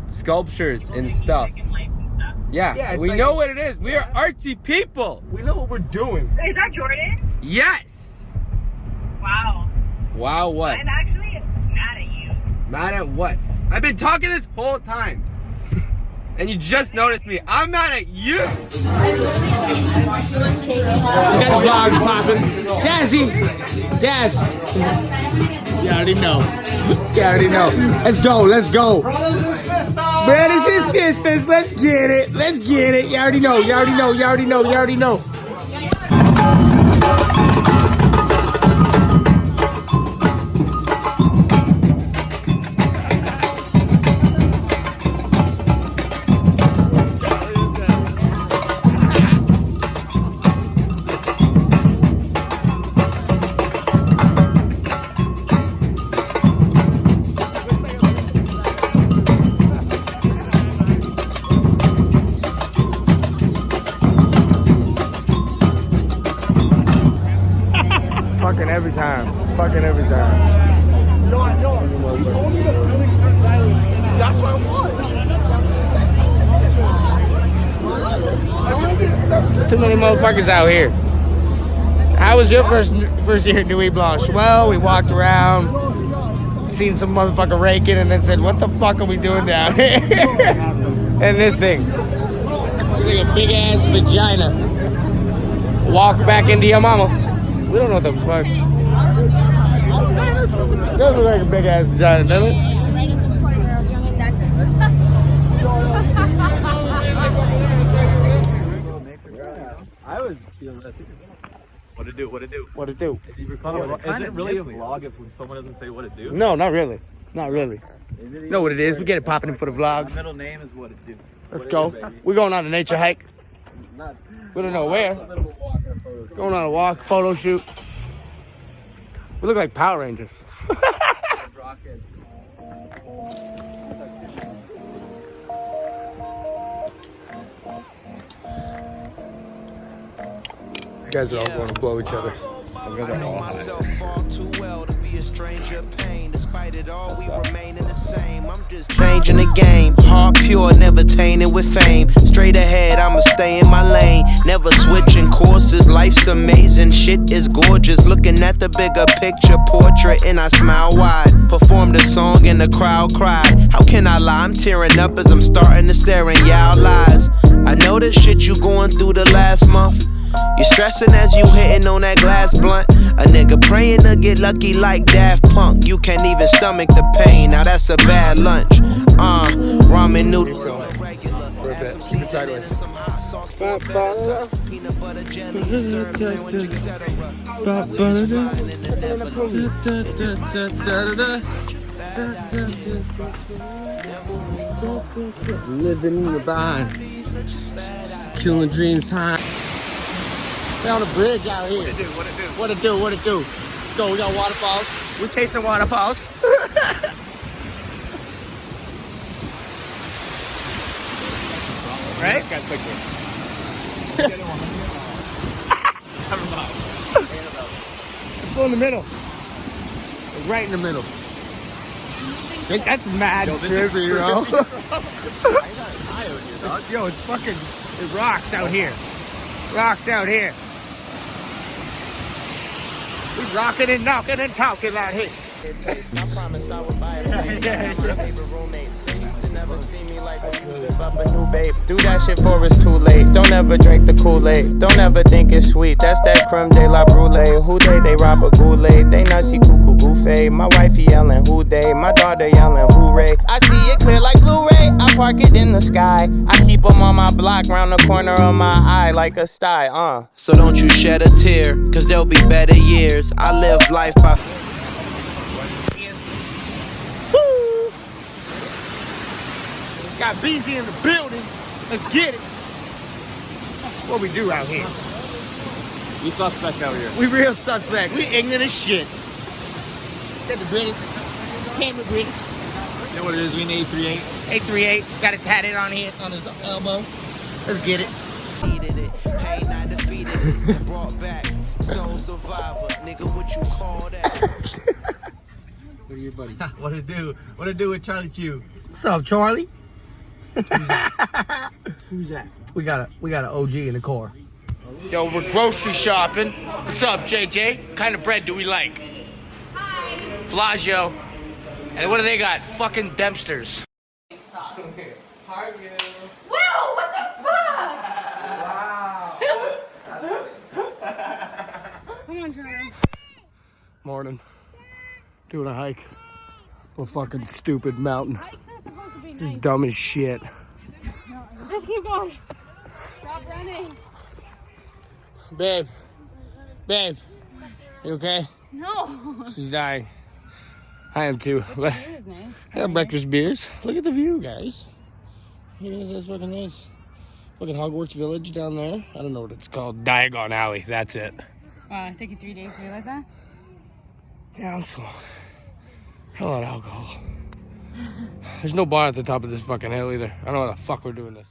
sculptures and stuff. Yeah, we know what it is. We are artsy people. We know what we're doing. Is that Jordan? Yes. Wow. Wow, what? I'm actually mad at you. Mad at what? I've been talking this whole time. And you just noticed me. I'm mad at you. You got the vlog popping. Jazzy. Jazz. You already know. You already know. Let's go. Let's go. Brothers and sisters. Let's get it. Let's get it. You already know. You already know. You already know. You already know. Fucking every time. Fucking every time. No, I know. You told me the building starts silent. That's what I want. There's too many motherfuckers out here. How was your first year at Nuit Blanche? Well, we walked around, seen some motherfucker raking, and then said, what the fuck are we doing down here? And this thing. It's like a big ass vagina. Walk back into your mama. We don't know what the fuck. Doesn't look like a big ass vagina, does it? Right at the corner of Young and I was feeling that. What it do? What it do? What it do? Is it really a vlog if someone doesn't say what it do? No, not really. Not really. You know what it is? We get it popping in for the vlogs. My middle name is what it do. Let's go. We're going on a nature hike. We don't know where. Going on a walk, photo shoot. We look like Power Rangers. These guys are all going to blow each other. I know myself far too well to be a stranger pain. Despite it all, we remain in the same. I'm just changing the game. Heart pure, never tainted with fame. Straight ahead, I'ma stay in my lane. Never switching courses. Life's amazing, shit is gorgeous. Looking at the bigger picture portrait, and I smile wide. Performed a song and the crowd cried. How can I lie? I'm tearing up as I'm starting to stare in y'all eyes. I know the shit you going through the last month. You stressing as you hitting on that glass blunt. A nigga praying to get lucky like Daft Punk. You can't even stomach the pain, now that's a bad lunch. Ramen noodles on a regular. Add some seasoning and some hot sauce for a better touch. Peanut butter jelly, syrup sandwich, etc. Living in the bind. Killing dreams high. We're on a bridge out here. What it do? What it do? What it do? What it do? Let's go. We got waterfalls. We're chasing waterfalls. Right? Got quickly. Let's go in the middle. Like right in the middle. I think that's mad trippy, bro. Yo, it's fucking, it rocks out here. Rocks out here. We rocking and knocking and talking out here. I promised I would buy a place. My favorite roommates. They used to never see me like when you zip up a new babe. Do that shit for it's too late. Don't ever drink the Kool-Aid. Don't ever think it's sweet. That's that creme de la brulee. Who they rob a goulet. They nutsy cuckoo goofy. My wifey yelling who they. My daughter yelling hooray. I see it clear like Blu-ray. I park it in the sky. I keep them on my block round the corner of my eye like a sty. So don't you shed a tear, cause there'll be better years. I live life by Got BZ in the building. Let's get it. What we do out here? We suspect out here. We real suspect. We ignorant as shit. Got the British. Camera British. You know what it is? We need 838. 838. Got it tatted on here on his elbow. Let's get it. Pain, I defeated it. Brought back. Soul survivor. Nigga, what you call that? What are you, buddy? What it do? What it do with Charlie Chew? What's up, Charlie? Who's that? We got an OG in the car. Yo, we're grocery shopping. What's up, JJ? What kind of bread do we like? Flagio. And what do they got? Fucking Dempsters. Will, what the fuck? Come on, Jordan. Morning. Doing a hike. A fucking stupid mountain. Hikes are supposed to be This is nice. dumb as shit. Just keep going. Stop running. Babe. Babe. You okay? No. She's dying. I am too. But It is nice. I got breakfast beers. Look at the view, guys. Look at this fucking nice. Fucking Hogwarts Village down there. I don't know what it's called. Diagon Alley. That's it. Wow, it took you 3 days to realize that? Yeah, I'm so. Hell on alcohol. There's no bar at the top of this fucking hill either. I don't know how the fuck we're doing this.